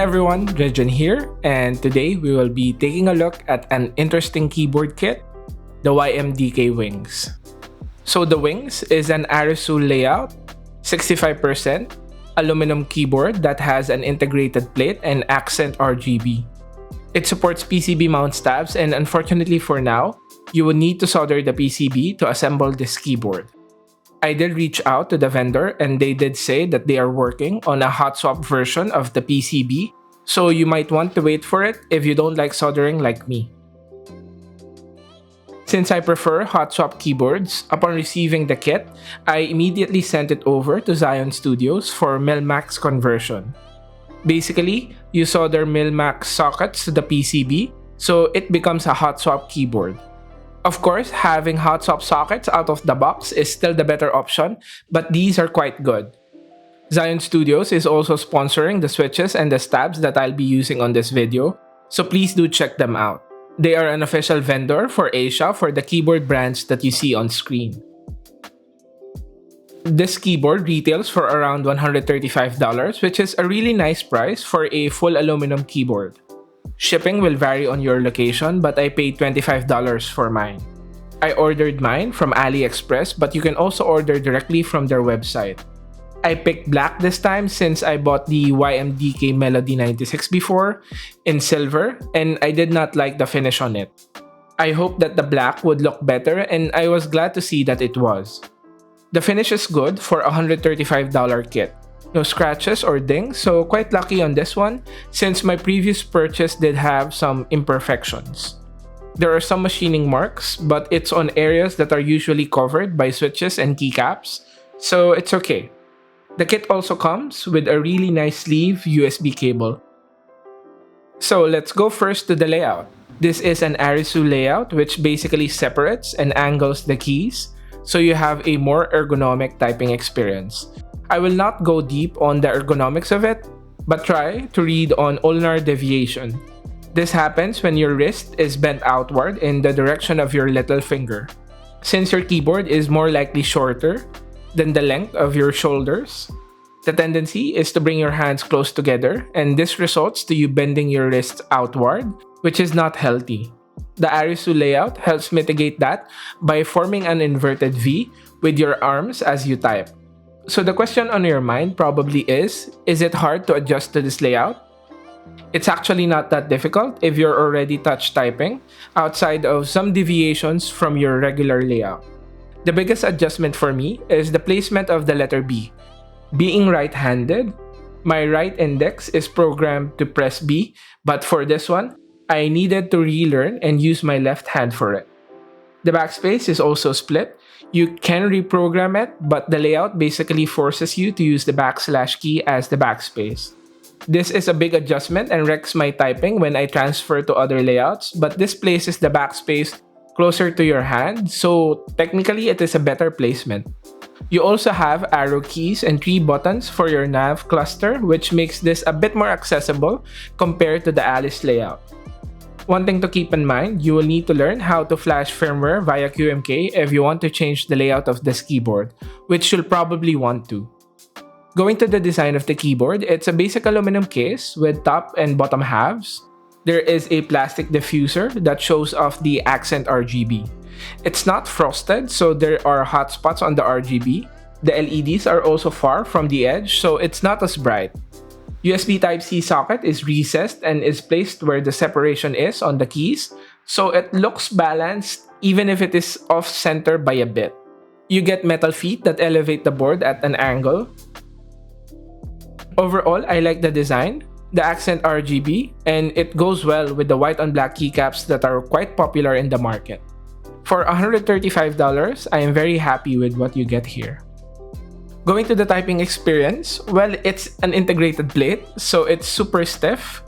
everyone, Rejan here, and today we will be taking a look at an interesting keyboard kit, the YMDK Wings. So the Wings is an Arisu layout, 65% aluminum keyboard that has an integrated plate and accent RGB. It supports PCB mount stabs, and unfortunately for now, you will need to solder the PCB to assemble this keyboard. I did reach out to the vendor and they did say that they are working on a hot swap version of the PCB, so you might want to wait for it if you don't like soldering like me. Since I prefer hot swap keyboards, upon receiving the kit, I immediately sent it over to Zion Studios for Mil-Max conversion. Basically, you solder Mil-Max sockets to the PCB, so it becomes a hot swap keyboard. Of course, having hot swap sockets out of the box is still the better option, but these are quite good. Zion Studios is also sponsoring the switches and the stabs that I'll be using on this video, so please do check them out. They are an official vendor for Asia for the keyboard brands that you see on screen. This keyboard retails for around $135, which is a really nice price for a full aluminum keyboard. Shipping will vary on your location, but I paid $25 for mine. I ordered mine from AliExpress, but you can also order directly from their website. I picked black this time since I bought the YMDK Melody 96 before in silver, and I did not like the finish on it. I hoped that the black would look better, and I was glad to see that it was. The finish is good for a $135 kit. No scratches or dings, so quite lucky on this one since my previous purchase did have some imperfections. There are some machining marks, but it's on areas that are usually covered by switches and keycaps, so it's okay. The kit also comes with a really nice sleeve USB cable. So let's go first to the layout. This is an Arisu layout which basically separates and angles the keys, so you have a more ergonomic typing experience. I will not go deep on the ergonomics of it, but try to read on ulnar deviation. This happens when your wrist is bent outward in the direction of your little finger. Since your keyboard is more likely shorter than the length of your shoulders, the tendency is to bring your hands close together, and this results to you bending your wrists outward, which is not healthy. The Arisu layout helps mitigate that by forming an inverted V with your arms as you type. So the question on your mind probably is it hard to adjust to this layout? It's actually not that difficult if you're already touch typing, outside of some deviations from your regular layout. The biggest adjustment for me is the placement of the letter B. Being right-handed, my right index is programmed to press B, but for this one, I needed to relearn and use my left hand for it. The backspace is also split. You can reprogram it, but the layout basically forces you to use the backslash key as the backspace. This is a big adjustment and wrecks my typing when I transfer to other layouts, but this places the backspace closer to your hand, so technically it is a better placement. You also have arrow keys and 3 buttons for your nav cluster, which makes this a bit more accessible compared to the Alice layout. One thing to keep in mind, you will need to learn how to flash firmware via QMK if you want to change the layout of this keyboard, which you'll probably want to. Going to the design of the keyboard, it's a basic aluminum case with top and bottom halves. There is a plastic diffuser that shows off the accent RGB. It's not frosted, so there are hot spots on the RGB. The LEDs are also far from the edge, so it's not as bright. USB Type-C socket is recessed and is placed where the separation is on the keys, so it looks balanced even if it is off-center by a bit. You get metal feet that elevate the board at an angle. Overall, I like the design, the accent RGB, and it goes well with the white on black keycaps that are quite popular in the market. For $135, I am very happy with what you get here. Going to the typing experience, well, it's an integrated plate, so it's super stiff.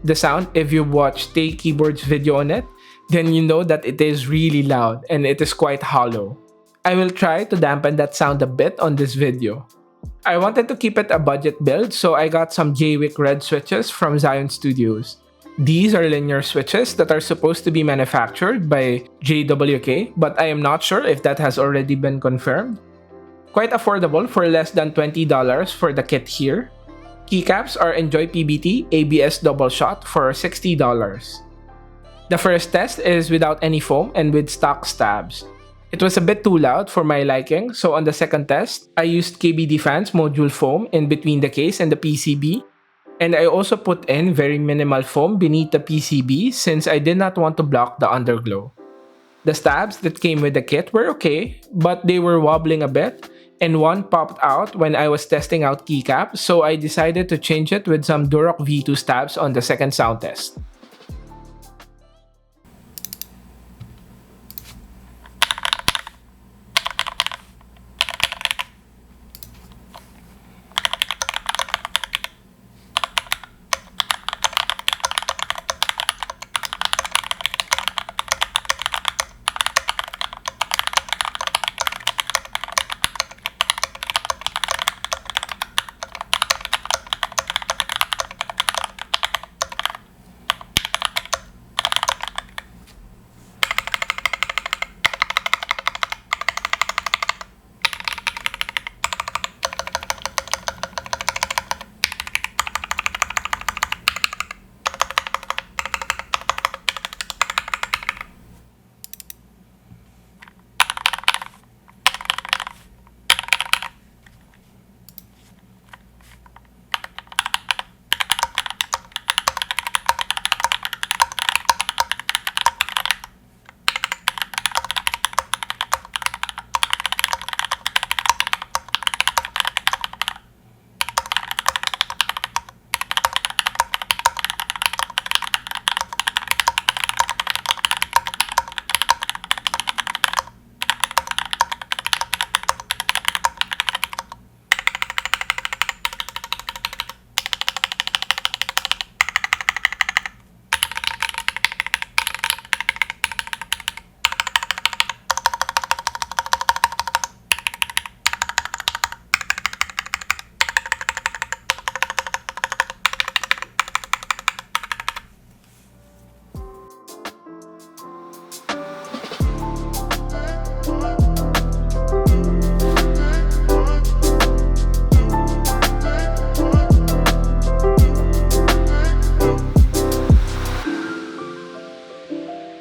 The sound, if you watch Tay Keyboard's video on it, then you know that it is really loud and it is quite hollow. I will try to dampen that sound a bit on this video. I wanted to keep it a budget build, so I got some JWICK Red switches from Zion Studios. These are linear switches that are supposed to be manufactured by JWICK, but I am not sure if that has already been confirmed. Quite affordable for less than $20 for the kit here. Keycaps are Enjoy PBT ABS Double Shot for $60. The first test is without any foam and with stock stabs. It was a bit too loud for my liking, so on the second test, I used KBD Fans module foam in between the case and the PCB, and I also put in very minimal foam beneath the PCB since I did not want to block the underglow. The stabs that came with the kit were okay, but they were wobbling a bit, and one popped out when I was testing out keycaps, so I decided to change it with some Durock V2 stabs on the second sound test.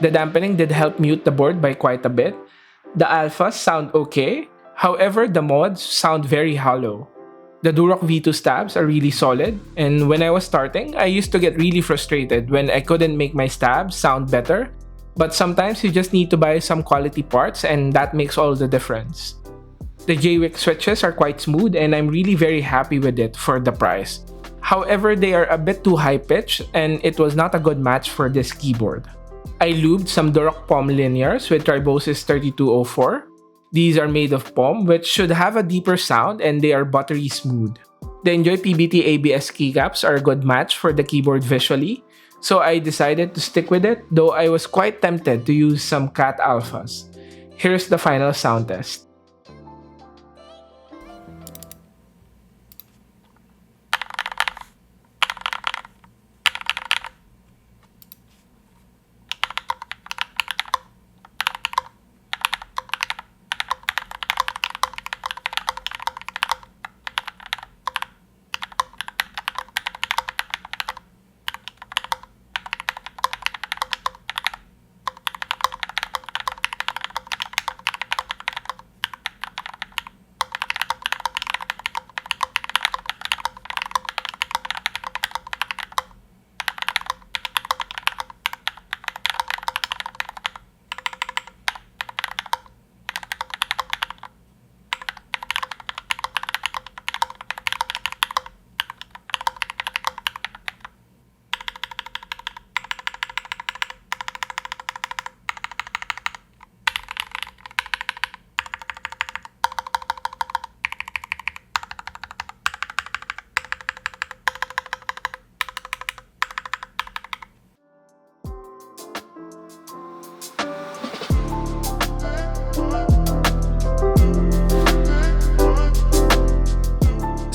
The dampening did help mute the board by quite a bit. The alphas sound okay, however the mods sound very hollow. The Durock V2 stabs are really solid, and when I was starting, I used to get really frustrated when I couldn't make my stabs sound better, but sometimes you just need to buy some quality parts and that makes all the difference. The JWICK switches are quite smooth and I'm really very happy with it for the price. However, they are a bit too high pitched and it was not a good match for this keyboard. I lubed some Durcok POM Linears with TriboSys 3204. These are made of POM, which should have a deeper sound and they are buttery smooth. The Enjoy PBT ABS keycaps are a good match for the keyboard visually, so I decided to stick with it, though I was quite tempted to use some cat alphas. Here's the final sound test.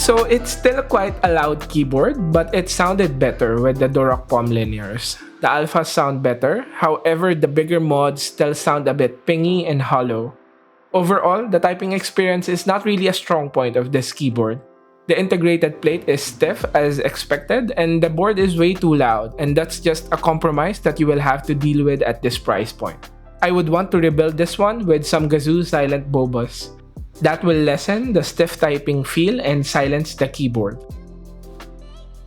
So it's still quite a loud keyboard, but it sounded better with the Durock POM Linears. The alphas sound better, however the bigger mods still sound a bit pingy and hollow. Overall, the typing experience is not really a strong point of this keyboard. The integrated plate is stiff as expected, and the board is way too loud, and that's just a compromise that you will have to deal with at this price point. I would want to rebuild this one with some Gazoo silent bobas. That will lessen the stiff typing feel and silence the keyboard.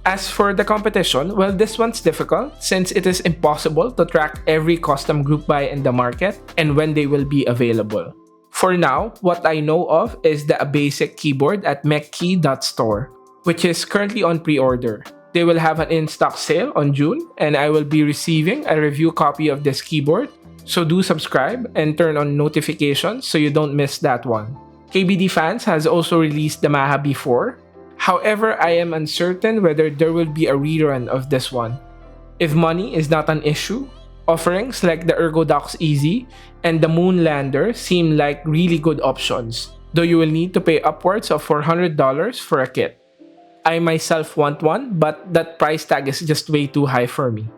As for the competition, well, this one's difficult since it is impossible to track every custom group buy in the market and when they will be available. For now, what I know of is the Abasic Keyboard at mechkey.store, which is currently on pre-order. They will have an in-stock sale on June, and I will be receiving a review copy of this keyboard, so do subscribe and turn on notifications so you don't miss that one. KBD Fans has also released the Maha before. However, I am uncertain whether there will be a rerun of this one. If money is not an issue, offerings like the Ergonomics Easy and the Moonlander seem like really good options, though you will need to pay upwards of $400 for a kit. I myself want one, but that price tag is just way too high for me.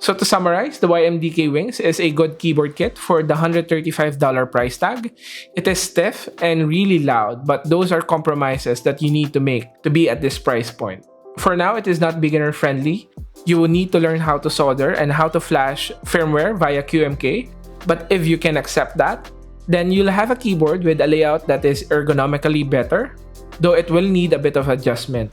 So to summarize, the YMDK Wings is a good keyboard kit for the $135 price tag. It is stiff and really loud, but those are compromises that you need to make to be at this price point. For now, it is not beginner friendly. You will need to learn how to solder and how to flash firmware via QMK, but if you can accept that, then you'll have a keyboard with a layout that is ergonomically better, though it will need a bit of adjustment.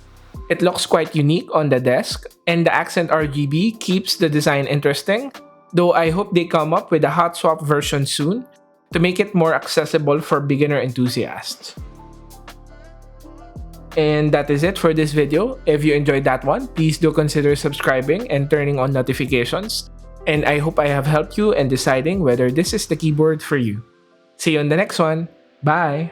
It looks quite unique on the desk, and the accent RGB keeps the design interesting, though I hope they come up with a hot swap version soon to make it more accessible for beginner enthusiasts. And that is it for this video. If you enjoyed that one, please do consider subscribing and turning on notifications. And I hope I have helped you in deciding whether this is the keyboard for you. See you on the next one. Bye!